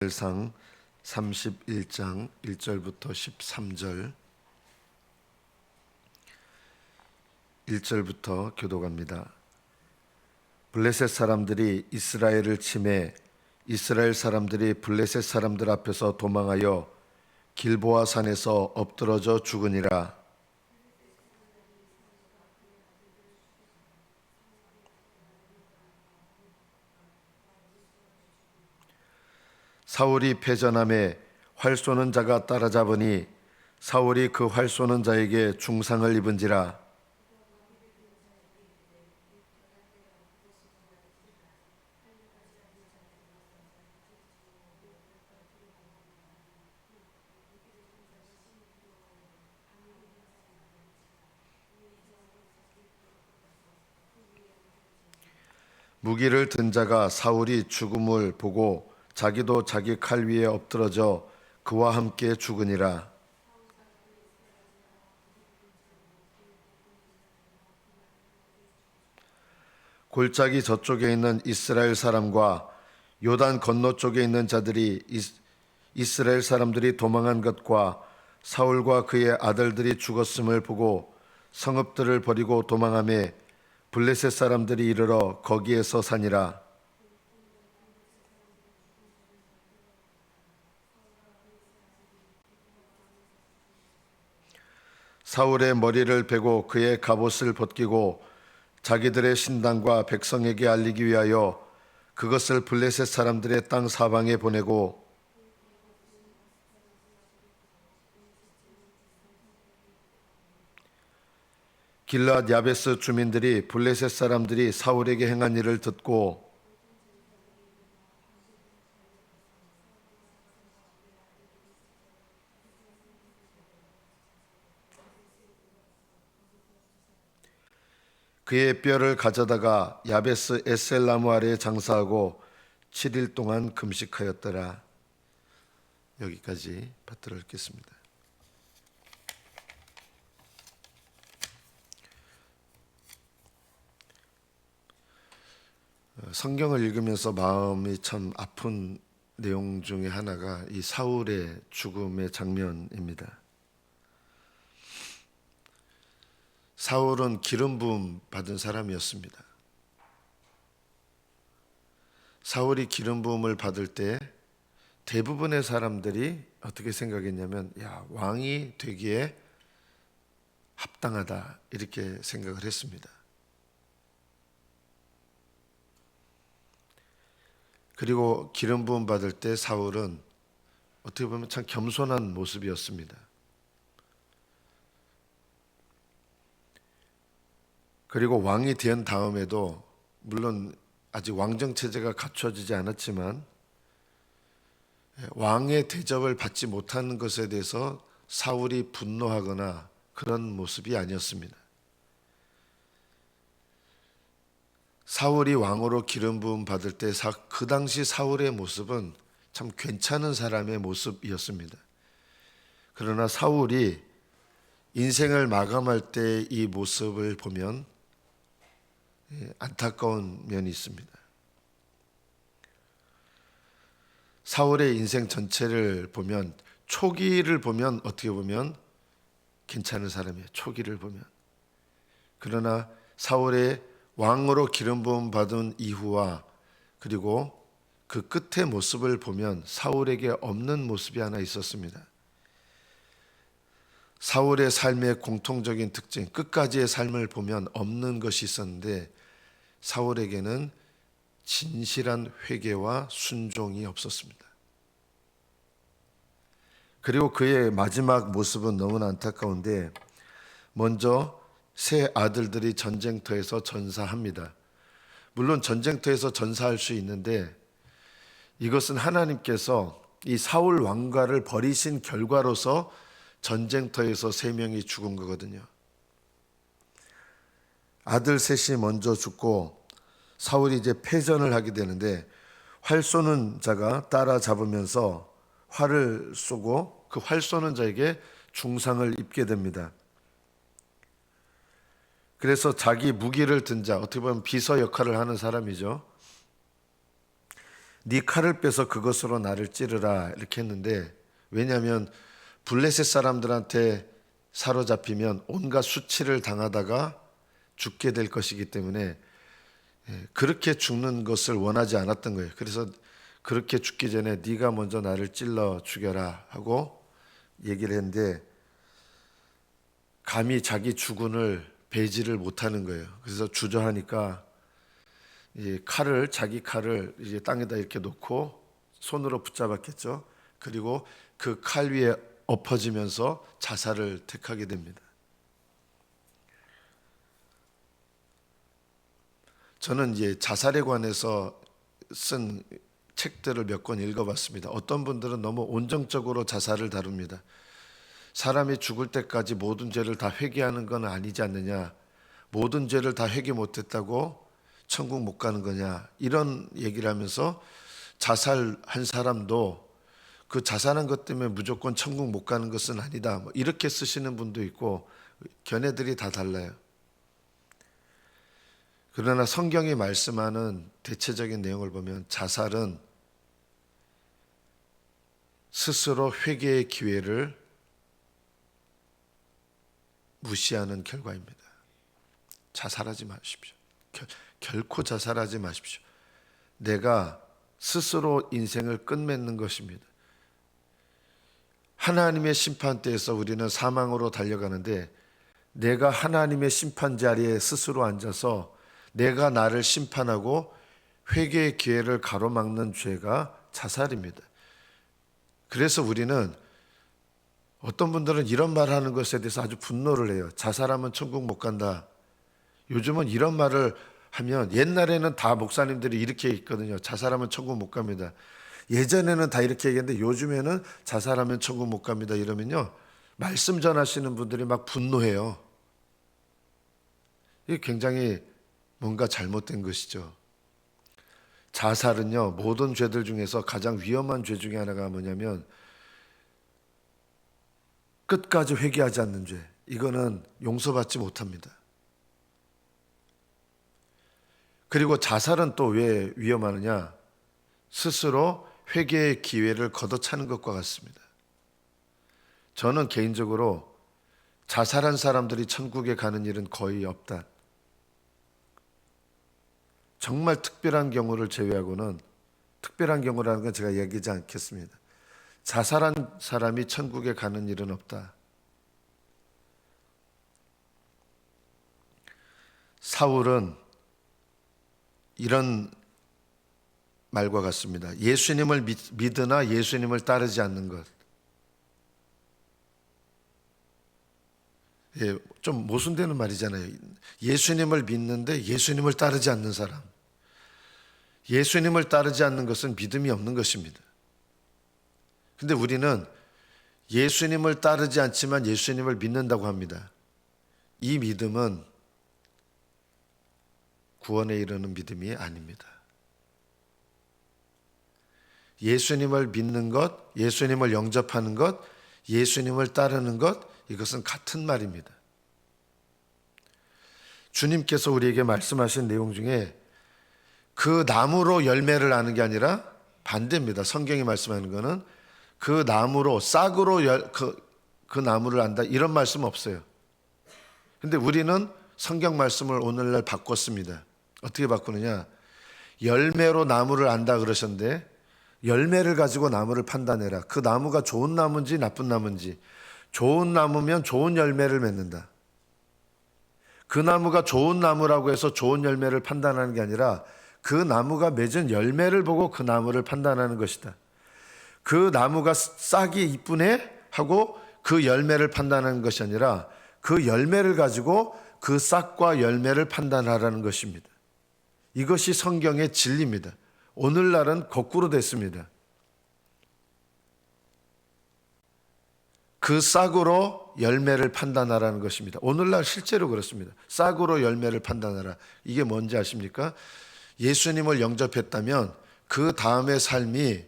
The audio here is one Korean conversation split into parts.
사무엘상 31장 1절부터 13절 1절부터 교독합니다. 블레셋 사람들이 이스라엘을 치매 이스라엘 사람들이 블레셋 사람들 앞에서 도망하여 길보아 산에서 엎드러져 죽으니라. 사울이 패전함에 활 쏘는 자가 따라잡으니 사울이 그 활 쏘는 자에게 중상을 입은지라. 무기를 든 자가 사울이 죽음을 보고 자기도 자기 칼 위에 엎드러져 그와 함께 죽으니라. 골짜기 저쪽에 있는 이스라엘 사람과 요단 건너 쪽에 있는 자들이 이스라엘 사람들이 도망한 것과 사울과 그의 아들들이 죽었음을 보고 성읍들을 버리고 도망하며 블레셋 사람들이 이르러 거기에서 사니라. 사울의 머리를 베고 그의 갑옷을 벗기고 자기들의 신당과 백성에게 알리기 위하여 그것을 블레셋 사람들의 땅 사방에 보내고 길앗 야베스 주민들이 블레셋 사람들이 사울에게 행한 일을 듣고 그의 뼈를 가져다가 야베스 에셀 나무 아래에 장사하고 7일 동안 금식하였더라. 여기까지 받들어 읽겠습니다. 성경을 읽으면서 마음이 참 아픈 내용 중에 하나가 이 사울의 죽음의 장면입니다. 사울은 기름 부음 받은 사람이었습니다. 사울이 기름 부음을 받을 때 대부분의 사람들이 어떻게 생각했냐면, 야, 왕이 되기에 합당하다 이렇게 생각을 했습니다. 그리고 기름 부음 받을 때 사울은 어떻게 보면 참 겸손한 모습이었습니다. 그리고 왕이 된 다음에도 물론 아직 왕정 체제가 갖춰지지 않았지만 왕의 대접을 받지 못하는 것에 대해서 사울이 분노하거나 그런 모습이 아니었습니다. 사울이 왕으로 기름 부음 받을 때 그 당시 사울의 모습은 참 괜찮은 사람의 모습이었습니다. 그러나 사울이 인생을 마감할 때 이 모습을 보면 안타까운 면이 있습니다. 사울의 인생 전체를 보면 초기를 보면 어떻게 보면 괜찮은 사람이에요. 초기를 보면. 그러나 사울의 왕으로 기름 부음 받은 이후와 그리고 그 끝의 모습을 보면 사울에게 없는 모습이 하나 있었습니다. 사울의 삶의 공통적인 특징, 끝까지의 삶을 보면 없는 것이 있었는데 사울에게는 진실한 회개와 순종이 없었습니다. 그리고 그의 마지막 모습은 너무나 안타까운데 먼저 세 아들들이 전쟁터에서 전사합니다. 물론 전쟁터에서 전사할 수 있는데 이것은 하나님께서 이 사울 왕가를 버리신 결과로서 전쟁터에서 세 명이 죽은 거거든요. 아들 셋이 먼저 죽고 사울이 이제 패전을 하게 되는데 활 쏘는 자가 따라잡으면서 활을 쏘고 그 활 쏘는 자에게 중상을 입게 됩니다. 그래서 자기 무기를 든 자, 어떻게 보면 비서 역할을 하는 사람이죠. 네 칼을 빼서 그것으로 나를 찌르라 이렇게 했는데, 왜냐하면 블레셋 사람들한테 사로잡히면 온갖 수치를 당하다가 죽게 될 것이기 때문에 그렇게 죽는 것을 원하지 않았던 거예요. 그래서 그렇게 죽기 전에 네가 먼저 나를 찔러 죽여라 하고 얘기를 했는데, 감히 자기 주군을 배제를 못하는 거예요. 그래서 주저하니까 자기 칼을 이제 땅에다 이렇게 놓고 손으로 붙잡았겠죠. 그리고 그 칼 위에 엎어지면서 자살을 택하게 됩니다. 저는 이제 자살에 관해서 쓴 책들을 몇 권 읽어봤습니다. 어떤 분들은 너무 온정적으로 자살을 다룹니다. 사람이 죽을 때까지 모든 죄를 다 회개하는 건 아니지 않느냐, 모든 죄를 다 회개 못했다고 천국 못 가는 거냐, 이런 얘기를 하면서 자살한 사람도 그 자살한 것 때문에 무조건 천국 못 가는 것은 아니다, 뭐 이렇게 쓰시는 분도 있고, 견해들이 다 달라요. 그러나 성경이 말씀하는 대체적인 내용을 보면 자살은 스스로 회개의 기회를 무시하는 결과입니다. 자살하지 마십시오. 결코 자살하지 마십시오. 내가 스스로 인생을 끝맺는 것입니다. 하나님의 심판대에서 우리는 사망으로 달려가는데, 내가 하나님의 심판 자리에 스스로 앉아서 내가 나를 심판하고 회개의 기회를 가로막는 죄가 자살입니다. 그래서 우리는, 어떤 분들은 이런 말 하는 것에 대해서 아주 분노를 해요. 자살하면 천국 못 간다. 요즘은 이런 말을 하면, 옛날에는 다 목사님들이 이렇게 있거든요. 자살하면 천국 못 갑니다. 예전에는 다 이렇게 얘기했는데 요즘에는 자살하면 천국 못 갑니다 이러면요, 말씀 전하시는 분들이 막 분노해요. 이게 굉장히 뭔가 잘못된 것이죠. 자살은요, 모든 죄들 중에서 가장 위험한 죄 중에 하나가 뭐냐면 끝까지 회개하지 않는 죄. 이거는 용서받지 못합니다. 그리고 자살은 또 왜 위험하느냐? 스스로 회개의 기회를 걷어차는 것과 같습니다. 저는 개인적으로 자살한 사람들이 천국에 가는 일은 거의 없다. 정말 특별한 경우를 제외하고는, 특별한 경우라는 건 제가 얘기하지 않겠습니다. 자살한 사람이 천국에 가는 일은 없다. 사울은 이런 말과 같습니다. 예수님을 믿으나 예수님을 따르지 않는 것. 좀 모순되는 말이잖아요. 예수님을 믿는데 예수님을 따르지 않는 사람. 예수님을 따르지 않는 것은 믿음이 없는 것입니다. 근데 우리는 예수님을 따르지 않지만 예수님을 믿는다고 합니다. 이 믿음은 구원에 이르는 믿음이 아닙니다. 예수님을 믿는 것, 예수님을 영접하는 것, 예수님을 따르는 것, 이것은 같은 말입니다. 주님께서 우리에게 말씀하신 내용 중에 그 나무로 열매를 아는 게 아니라 반대입니다. 성경이 말씀하는 것은 그 나무로, 싹으로 그 나무를 안다, 이런 말씀 없어요. 근데 우리는 성경 말씀을 오늘날 바꿨습니다. 어떻게 바꾸느냐? 열매로 나무를 안다 그러셨는데, 열매를 가지고 나무를 판단해라. 그 나무가 좋은 나무인지 나쁜 나무인지. 좋은 나무면 좋은 열매를 맺는다. 그 나무가 좋은 나무라고 해서 좋은 열매를 판단하는 게 아니라 그 나무가 맺은 열매를 보고 그 나무를 판단하는 것이다. 그 나무가 싹이 이쁘네 하고 그 열매를 판단하는 것이 아니라 그 열매를 가지고 그 싹과 열매를 판단하라는 것입니다. 이것이 성경의 진리입니다. 오늘날은 거꾸로 됐습니다. 그 싹으로 열매를 판단하라는 것입니다. 오늘날 실제로 그렇습니다. 싹으로 열매를 판단하라. 이게 뭔지 아십니까? 예수님을 영접했다면 그 다음의 삶이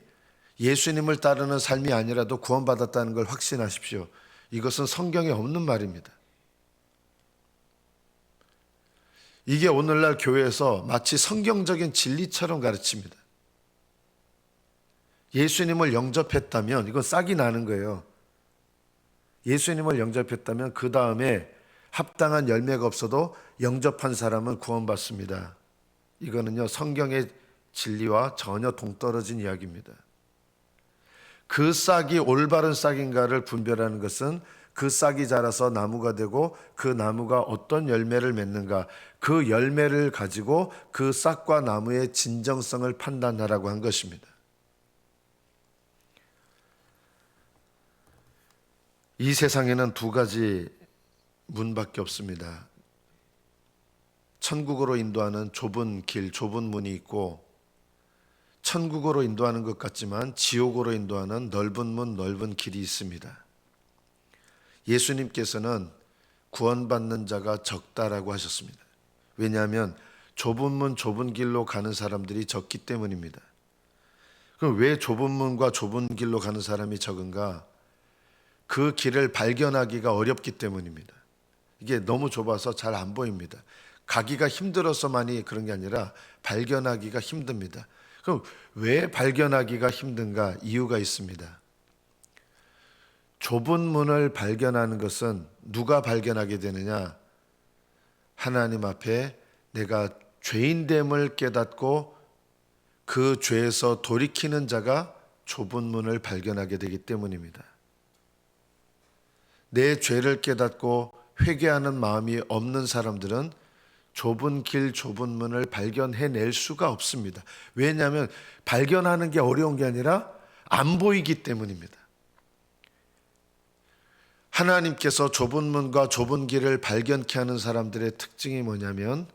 예수님을 따르는 삶이 아니라도 구원받았다는 걸 확신하십시오. 이것은 성경에 없는 말입니다. 이게 오늘날 교회에서 마치 성경적인 진리처럼 가르칩니다. 예수님을 영접했다면 이건 싹이 나는 거예요. 예수님을 영접했다면 그 다음에 합당한 열매가 없어도 영접한 사람은 구원받습니다. 이거는요, 성경의 진리와 전혀 동떨어진 이야기입니다. 그 싹이 올바른 싹인가를 분별하는 것은 그 싹이 자라서 나무가 되고 그 나무가 어떤 열매를 맺는가, 그 열매를 가지고 그 싹과 나무의 진정성을 판단하라고 한 것입니다. 이 세상에는 두 가지 문밖에 없습니다. 천국으로 인도하는 좁은 길, 좁은 문이 있고, 천국으로 인도하는 것 같지만 지옥으로 인도하는 넓은 문, 넓은 길이 있습니다. 예수님께서는 구원받는 자가 적다라고 하셨습니다. 왜냐하면 좁은 문, 좁은 길로 가는 사람들이 적기 때문입니다. 그럼 왜 좁은 문과 좁은 길로 가는 사람이 적은가? 그 길을 발견하기가 어렵기 때문입니다. 이게 너무 좁아서 잘 안 보입니다. 가기가 힘들어서만이 그런 게 아니라 발견하기가 힘듭니다. 그럼 왜 발견하기가 힘든가? 이유가 있습니다. 좁은 문을 발견하는 것은 누가 발견하게 되느냐? 하나님 앞에 내가 죄인됨을 깨닫고 그 죄에서 돌이키는 자가 좁은 문을 발견하게 되기 때문입니다. 내 죄를 깨닫고 회개하는 마음이 없는 사람들은 좁은 길, 좁은 문을 발견해낼 수가 없습니다. 왜냐하면 발견하는 게 어려운 게 아니라 안 보이기 때문입니다. 하나님께서 좁은 문과 좁은 길을 발견케 하는 사람들의 특징이 뭐냐면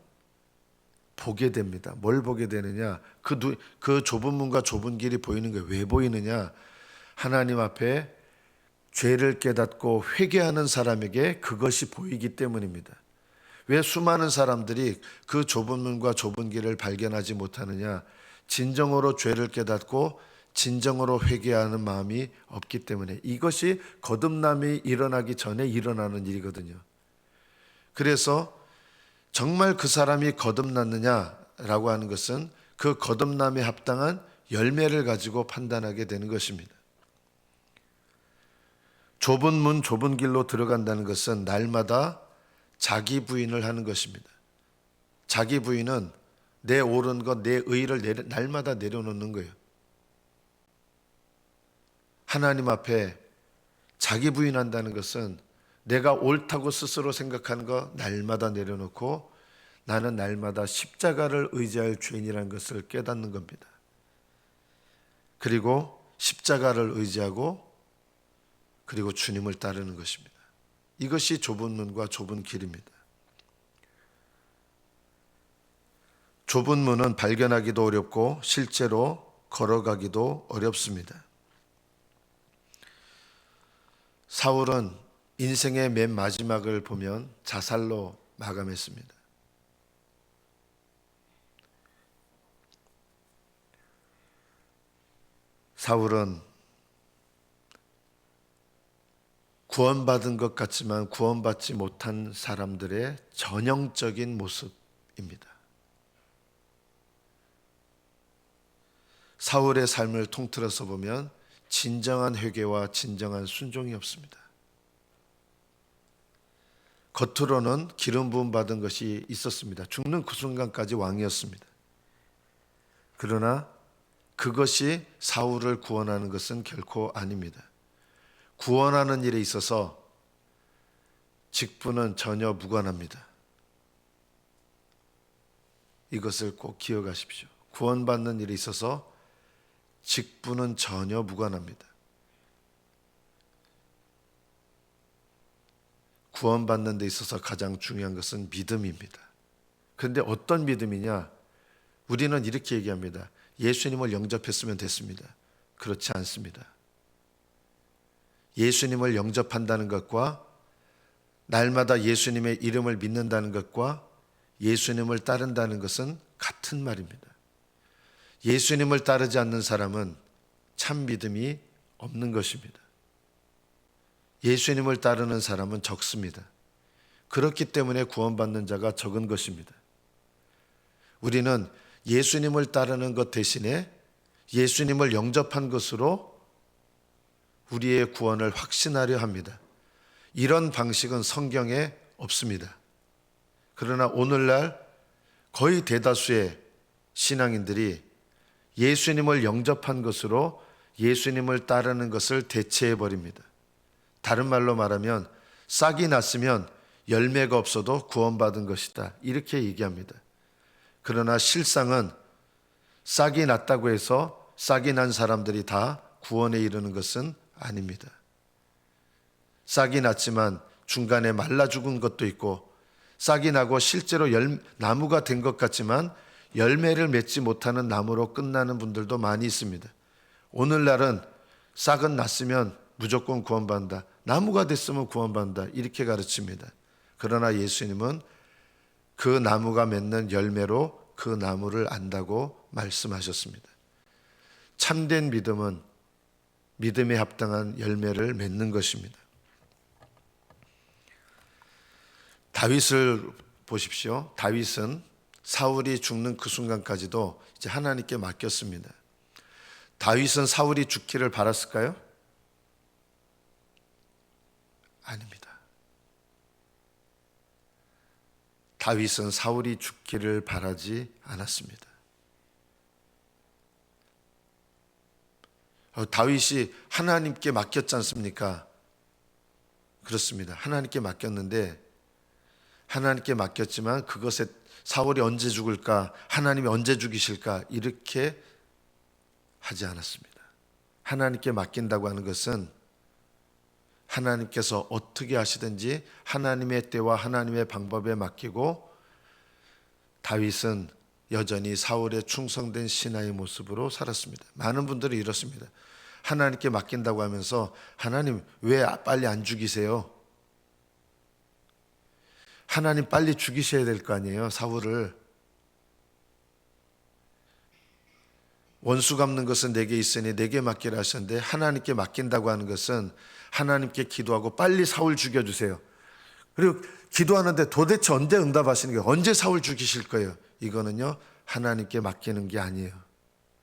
보게 됩니다. 뭘 보게 되느냐? 그 좁은 문과 좁은 길이 보이는 게 왜 보이느냐? 하나님 앞에 죄를 깨닫고 회개하는 사람에게 그것이 보이기 때문입니다. 왜 수많은 사람들이 그 좁은 문과 좁은 길을 발견하지 못하느냐? 진정으로 죄를 깨닫고 진정으로 회개하는 마음이 없기 때문에 이것이 거듭남이 일어나기 전에 일어나는 일이거든요. 그래서 정말 그 사람이 거듭났느냐라고 하는 것은 그 거듭남에 합당한 열매를 가지고 판단하게 되는 것입니다. 좁은 문, 좁은 길로 들어간다는 것은 날마다 자기 부인을 하는 것입니다. 자기 부인은 내 옳은 것, 내 의의를 날마다 내려놓는 거예요. 하나님 앞에 자기 부인한다는 것은 내가 옳다고 스스로 생각하는 거 날마다 내려놓고 나는 날마다 십자가를 의지할 죄인이라는 것을 깨닫는 겁니다. 그리고 십자가를 의지하고 그리고 주님을 따르는 것입니다. 이것이 좁은 문과 좁은 길입니다. 좁은 문은 발견하기도 어렵고 실제로 걸어가기도 어렵습니다. 사울은 인생의 맨 마지막을 보면 자살로 마감했습니다. 사울은 구원받은 것 같지만 구원받지 못한 사람들의 전형적인 모습입니다. 사울의 삶을 통틀어서 보면 진정한 회개와 진정한 순종이 없습니다. 겉으로는 기름 부음 받은 것이 있었습니다. 죽는 그 순간까지 왕이었습니다. 그러나 그것이 사울을 구원하는 것은 결코 아닙니다. 구원하는 일에 있어서 직분은 전혀 무관합니다. 이것을 꼭 기억하십시오. 구원받는 일에 있어서 직분은 전혀 무관합니다. 구원받는 데 있어서 가장 중요한 것은 믿음입니다. 그런데 어떤 믿음이냐? 우리는 이렇게 얘기합니다. 예수님을 영접했으면 됐습니다. 그렇지 않습니다. 예수님을 영접한다는 것과 날마다 예수님의 이름을 믿는다는 것과 예수님을 따른다는 것은 같은 말입니다. 예수님을 따르지 않는 사람은 참 믿음이 없는 것입니다. 예수님을 따르는 사람은 적습니다. 그렇기 때문에 구원받는 자가 적은 것입니다. 우리는 예수님을 따르는 것 대신에 예수님을 영접한 것으로 우리의 구원을 확신하려 합니다. 이런 방식은 성경에 없습니다. 그러나 오늘날 거의 대다수의 신앙인들이 예수님을 영접한 것으로 예수님을 따르는 것을 대체해 버립니다. 다른 말로 말하면 싹이 났으면 열매가 없어도 구원받은 것이다, 이렇게 얘기합니다. 그러나 실상은 싹이 났다고 해서 싹이 난 사람들이 다 구원에 이르는 것은 아닙니다. 싹이 났지만 중간에 말라 죽은 것도 있고, 싹이 나고 실제로 나무가 된 것 같지만 열매를 맺지 못하는 나무로 끝나는 분들도 많이 있습니다. 오늘날은 싹은 났으면 무조건 구원받는다, 나무가 됐으면 구원받는다, 이렇게 가르칩니다. 그러나 예수님은 그 나무가 맺는 열매로 그 나무를 안다고 말씀하셨습니다. 참된 믿음은 믿음에 합당한 열매를 맺는 것입니다. 다윗을 보십시오. 다윗은 사울이 죽는 그 순간까지도 이제 하나님께 맡겼습니다. 다윗은 사울이 죽기를 바랐을까요? 아닙니다. 다윗은 사울이 죽기를 바라지 않았습니다. 다윗이 하나님께 맡겼지 않습니까? 그렇습니다. 하나님께 맡겼는데, 하나님께 맡겼지만 그것에 사울이 언제 죽을까, 하나님이 언제 죽이실까, 이렇게 하지 않았습니다. 하나님께 맡긴다고 하는 것은 하나님께서 어떻게 하시든지 하나님의 때와 하나님의 방법에 맡기고, 다윗은 여전히 사울의 충성된 신하의 모습으로 살았습니다. 많은 분들이 이렇습니다. 하나님께 맡긴다고 하면서 하나님 왜 빨리 안 죽이세요? 하나님 빨리 죽이셔야 될 거 아니에요, 사울을. 원수 갚는 것은 내게 있으니 내게 맡기라 하셨는데, 하나님께 맡긴다고 하는 것은 하나님께 기도하고 빨리 사울 죽여주세요. 그리고 기도하는데 도대체 언제 응답하시는 거예요? 언제 사울 죽이실 거예요? 이거는요, 하나님께 맡기는 게 아니에요.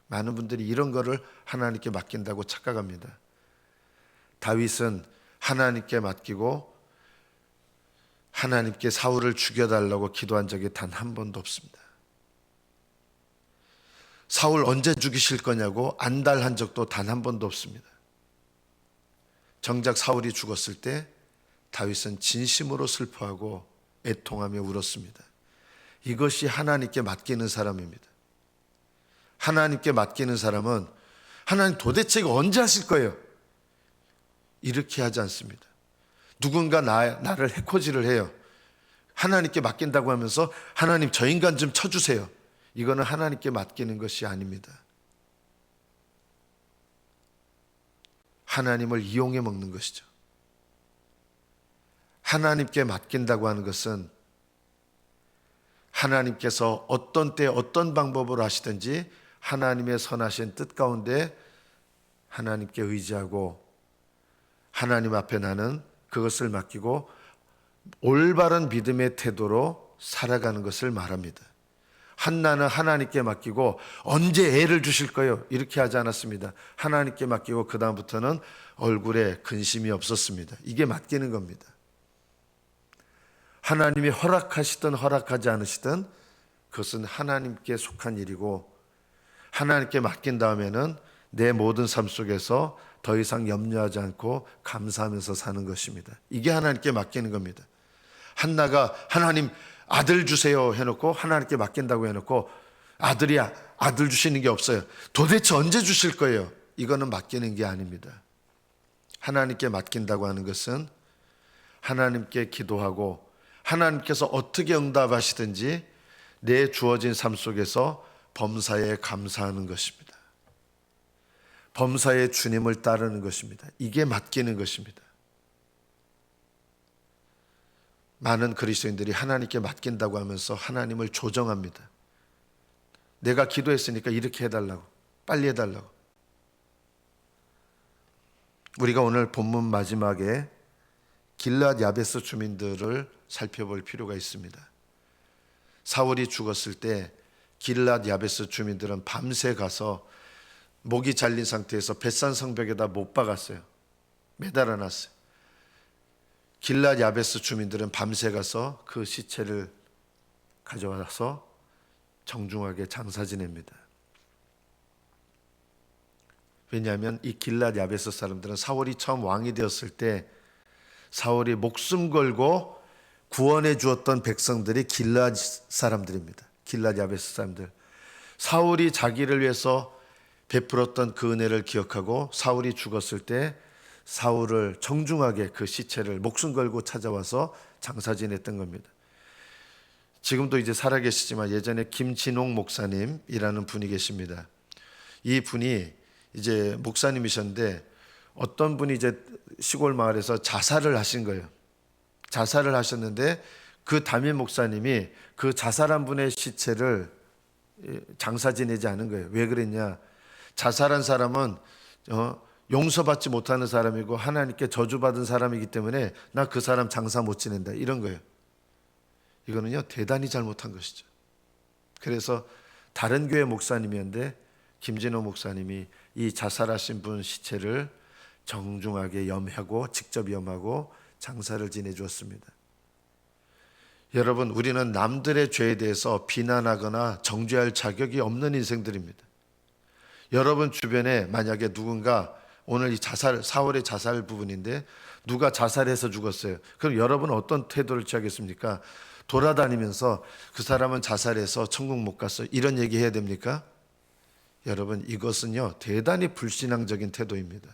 많은 분들이 이런 거를 하나님께 맡긴다고 착각합니다. 다윗은 하나님께 맡기고 하나님께 사울을 죽여달라고 기도한 적이 단 한 번도 없습니다. 사울 언제 죽이실 거냐고 안달한 적도 단 한 번도 없습니다. 정작 사울이 죽었을 때 다윗은 진심으로 슬퍼하고 애통하며 울었습니다. 이것이 하나님께 맡기는 사람입니다. 하나님께 맡기는 사람은 하나님 도대체 이거 언제 하실 거예요? 이렇게 하지 않습니다. 누군가 나를 해코지를 해요. 하나님께 맡긴다고 하면서 하나님 저 인간 좀 쳐주세요. 이거는 하나님께 맡기는 것이 아닙니다. 하나님을 이용해 먹는 것이죠. 하나님께 맡긴다고 하는 것은 하나님께서 어떤 때 어떤 방법으로 하시든지 하나님의 선하신 뜻 가운데 하나님께 의지하고 하나님 앞에 나는 그것을 맡기고 올바른 믿음의 태도로 살아가는 것을 말합니다. 한나는 하나님께 맡기고 언제 애를 주실 거예요? 이렇게 하지 않았습니다. 하나님께 맡기고 그 다음부터는 얼굴에 근심이 없었습니다. 이게 맡기는 겁니다. 하나님이 허락하시든 허락하지 않으시든 그것은 하나님께 속한 일이고, 하나님께 맡긴 다음에는 내 모든 삶 속에서 더 이상 염려하지 않고 감사하면서 사는 것입니다. 이게 하나님께 맡기는 겁니다. 한나가 하나님 아들 주세요 해놓고 하나님께 맡긴다고 해놓고 아들 주시는 게 없어요. 도대체 언제 주실 거예요? 이거는 맡기는 게 아닙니다. 하나님께 맡긴다고 하는 것은 하나님께 기도하고 하나님께서 어떻게 응답하시든지 내 주어진 삶 속에서 범사에 감사하는 것입니다. 범사에 주님을 따르는 것입니다. 이게 맡기는 것입니다. 많은 그리스도인들이 하나님께 맡긴다고 하면서 하나님을 조정합니다. 내가 기도했으니까 이렇게 해달라고, 빨리 해달라고. 우리가 오늘 본문 마지막에 길앗 야베스 주민들을 살펴볼 필요가 있습니다. 사울이 죽었을 때 길앗 야베스 주민들은 밤새 가서 목이 잘린 상태에서 벳산 성벽에다 못 박았어요. 매달아 놨어요. 길랏 야베스 주민들은 밤새 가서 그 시체를 가져와서 정중하게 장사 지냅니다. 왜냐하면 이 길랏 야베스 사람들은 사울이 처음 왕이 되었을 때 사울이 목숨 걸고 구원해 주었던 백성들이 길랏 사람들입니다. 길랏 야베스 사람들. 사울이 자기를 위해서 베풀었던 그 은혜를 기억하고 사울이 죽었을 때 사울을 정중하게 그 시체를 목숨 걸고 찾아와서 장사 지냈던 겁니다. 지금도 이제 살아계시지만 예전에 김진홍 목사님이라는 분이 계십니다. 이 분이 이제 목사님이셨는데 어떤 분이 이제 시골 마을에서 자살을 하신 거예요. 자살을 하셨는데 그 담임 목사님이 그 자살한 분의 시체를 장사 지내지 않은 거예요. 왜 그랬냐? 자살한 사람은 용서받지 못하는 사람이고 하나님께 저주받은 사람이기 때문에 나 그 사람 장사 못 지낸다 이런 거예요. 이거는요 대단히 잘못한 것이죠. 그래서 다른 교회 목사님이었는데 김진호 목사님이 이 자살하신 분 시체를 정중하게 염하고 직접 염하고 장사를 지내주었습니다. 여러분, 우리는 남들의 죄에 대해서 비난하거나 정죄할 자격이 없는 인생들입니다. 여러분 주변에 만약에 누군가 오늘 이 사월의 자살 부분인데 누가 자살해서 죽었어요. 그럼 여러분은 어떤 태도를 취하겠습니까? 돌아다니면서 그 사람은 자살해서 천국 못 갔어 이런 얘기 해야 됩니까? 여러분, 이것은요 대단히 불신앙적인 태도입니다.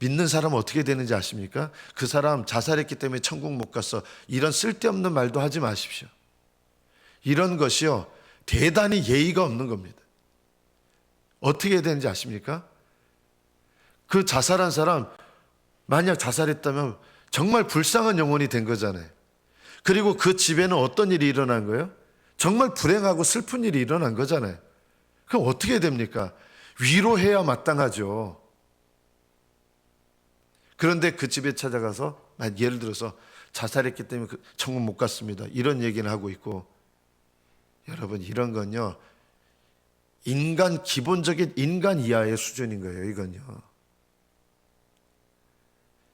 믿는 사람은 어떻게 되는지 아십니까? 그 사람 자살했기 때문에 천국 못 갔어 이런 쓸데없는 말도 하지 마십시오. 이런 것이요 대단히 예의가 없는 겁니다. 어떻게 해야 되는지 아십니까? 그 자살한 사람 만약 자살했다면 정말 불쌍한 영혼이 된 거잖아요. 그리고 그 집에는 어떤 일이 일어난 거예요? 정말 불행하고 슬픈 일이 일어난 거잖아요. 그럼 어떻게 해야 됩니까? 위로해야 마땅하죠. 그런데 그 집에 찾아가서 예를 들어서 자살했기 때문에 천국 못 갔습니다 이런 얘기는 하고 있고, 여러분 이런 건요 기본적인 인간 이하의 수준인 거예요. 이건요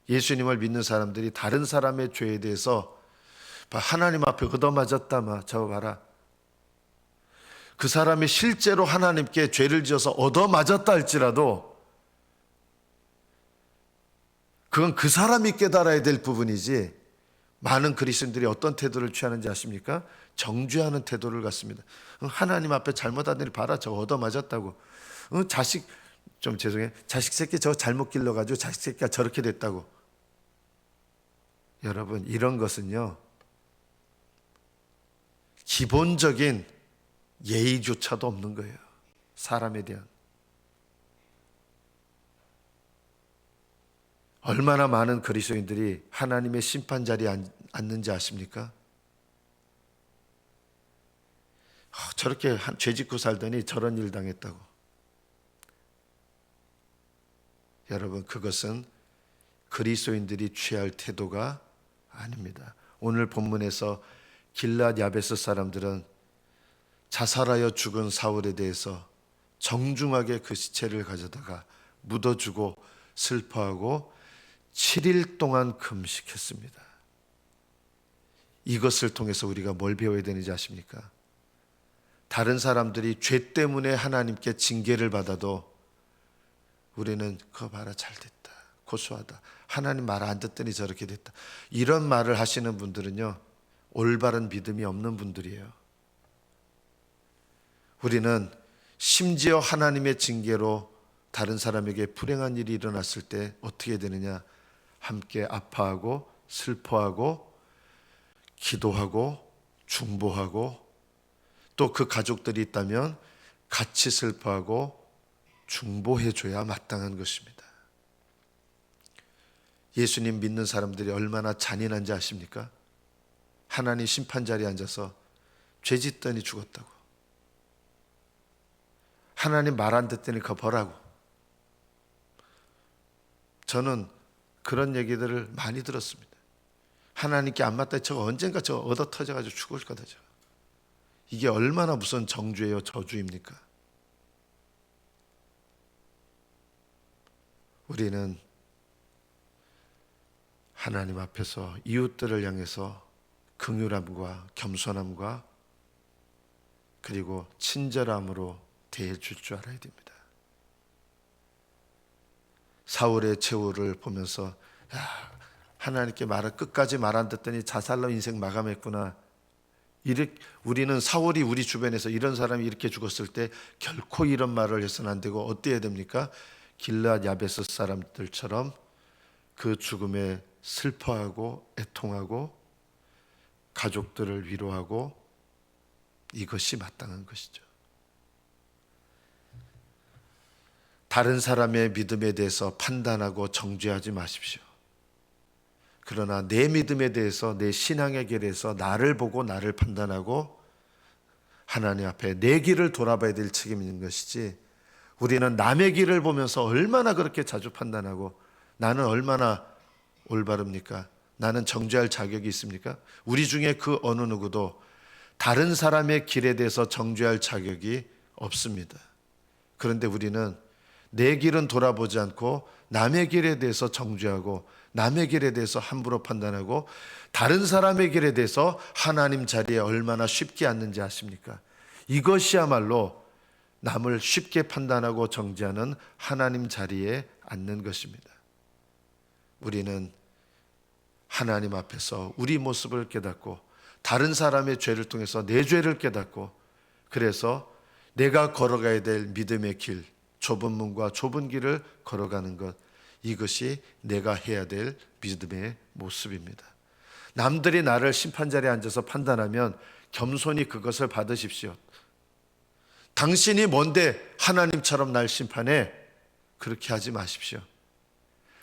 예수님을 믿는 사람들이 다른 사람의 죄에 대해서 하나님 앞에 얻어맞았다 저거 봐라, 그 사람이 실제로 하나님께 죄를 지어서 얻어맞았다 할지라도 그건 그 사람이 깨달아야 될 부분이지, 많은 그리스도인들이 어떤 태도를 취하는지 아십니까? 정죄하는 태도를 갖습니다. 하나님 앞에 잘못한 일 봐라 저거 얻어맞았다고, 자식 좀 죄송해요 자식 새끼 저거 잘못 길러가지고 자식 새끼가 저렇게 됐다고. 여러분 이런 것은요 기본적인 예의조차도 없는 거예요. 사람에 대한. 얼마나 많은 그리스도인들이 하나님의 심판 자리에 앉는지 아십니까? 저렇게 죄 짓고 살더니 저런 일 당했다고. 여러분 그것은 그리스도인들이 취할 태도가 아닙니다. 오늘 본문에서 길랏 야베스 사람들은 자살하여 죽은 사울에 대해서 정중하게 그 시체를 가져다가 묻어주고 슬퍼하고 7일 동안 금식했습니다. 이것을 통해서 우리가 뭘 배워야 되는지 아십니까? 다른 사람들이 죄 때문에 하나님께 징계를 받아도 우리는 그거 봐라 잘됐다 고소하다 하나님 말 안 듣더니 저렇게 됐다 이런 말을 하시는 분들은요 올바른 믿음이 없는 분들이에요. 우리는 심지어 하나님의 징계로 다른 사람에게 불행한 일이 일어났을 때 어떻게 되느냐, 함께 아파하고 슬퍼하고 기도하고 중보하고 또 그 가족들이 있다면 같이 슬퍼하고 중보해줘야 마땅한 것입니다. 예수님 믿는 사람들이 얼마나 잔인한지 아십니까? 하나님 심판 자리에 앉아서 죄 짓더니 죽었다고, 하나님 말 안 듣더니 그거 보라고. 저는 그런 얘기들을 많이 들었습니다. 하나님께 안 맞다 저거 언젠가 저 얻어 터져가지고 죽을 거다 저거. 이게 얼마나 무슨 정죄요 저주입니까? 우리는 하나님 앞에서 이웃들을 향해서 긍휼함과 겸손함과 그리고 친절함으로 대해줄 줄 알아야 됩니다. 사울의 최후를 보면서 하나님께 끝까지 말 안 듣더니 자살로 인생 마감했구나. 우리는 사울이 우리 주변에서 이런 사람이 이렇게 죽었을 때 결코 이런 말을 해서는 안 되고 어때야 됩니까? 길르앗 야베스 사람들처럼 그 죽음에 슬퍼하고 애통하고 가족들을 위로하고 이것이 마땅한 것이죠. 다른 사람의 믿음에 대해서 판단하고 정죄하지 마십시오. 그러나 내 믿음에 대해서, 내 신앙의 길에서 나를 보고 나를 판단하고 하나님 앞에 내 길을 돌아봐야 될 책임이 있는 것이지, 우리는 남의 길을 보면서 얼마나 그렇게 자주 판단하고 나는 얼마나 올바릅니까? 나는 정죄할 자격이 있습니까? 우리 중에 그 어느 누구도 다른 사람의 길에 대해서 정죄할 자격이 없습니다. 그런데 우리는 내 길은 돌아보지 않고 남의 길에 대해서 정죄하고 남의 길에 대해서 함부로 판단하고 다른 사람의 길에 대해서 하나님 자리에 얼마나 쉽게 앉는지 아십니까? 이것이야말로 남을 쉽게 판단하고 정죄하는 하나님 자리에 앉는 것입니다. 우리는 하나님 앞에서 우리 모습을 깨닫고 다른 사람의 죄를 통해서 내 죄를 깨닫고, 그래서 내가 걸어가야 될 믿음의 길, 좁은 문과 좁은 길을 걸어가는 것, 이것이 내가 해야 될 믿음의 모습입니다. 남들이 나를 심판자리에 앉아서 판단하면 겸손히 그것을 받으십시오. 당신이 뭔데 하나님처럼 날 심판해? 그렇게 하지 마십시오.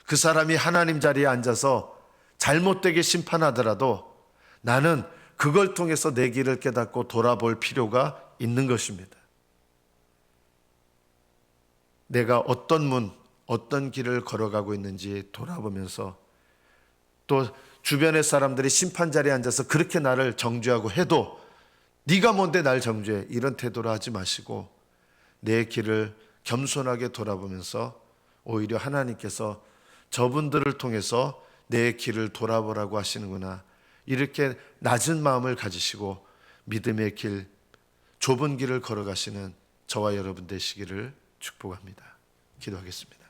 그 사람이 하나님 자리에 앉아서 잘못되게 심판하더라도 나는 그걸 통해서 내 길을 깨닫고 돌아볼 필요가 있는 것입니다. 내가 어떤 문, 어떤 길을 걸어가고 있는지 돌아보면서, 또 주변의 사람들이 심판자리에 앉아서 그렇게 나를 정죄하고 해도 네가 뭔데 날 정죄해, 이런 태도로 하지 마시고 내 길을 겸손하게 돌아보면서 오히려 하나님께서 저분들을 통해서 내 길을 돌아보라고 하시는구나, 이렇게 낮은 마음을 가지시고 믿음의 길, 좁은 길을 걸어가시는 저와 여러분 되시기를 축복합니다. 기도하겠습니다.